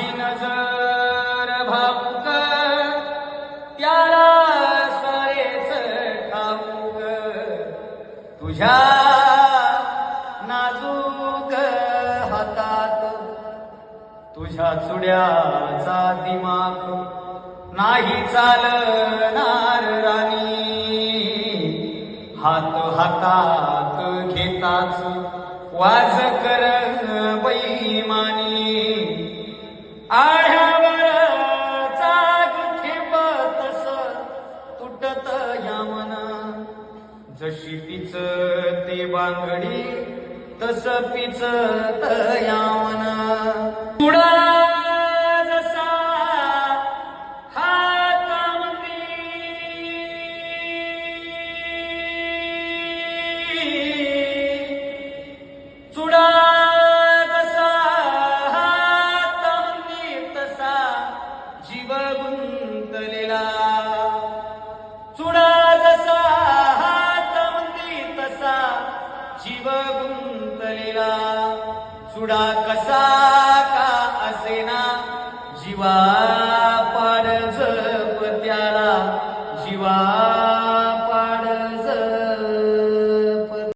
माझी नजर भावुक त्याला सारेच ठाऊक तुझ्या नाजूक हातात तुझ्या चुड्याचा दिमाग नाही चालणार राणी हात हातात घेताच वाज कर बैमानी आढ्यावर जाग ठेवतस तुटत या मन जशी पिच ते बांगडी तस पिचत या मन तुडा जसा चुडा जसा हातांनी तसा जीव गुंतलेला चुडा जसा हातांनी तसा जीव गुंतलेला चुडा कसा का असेना जीवा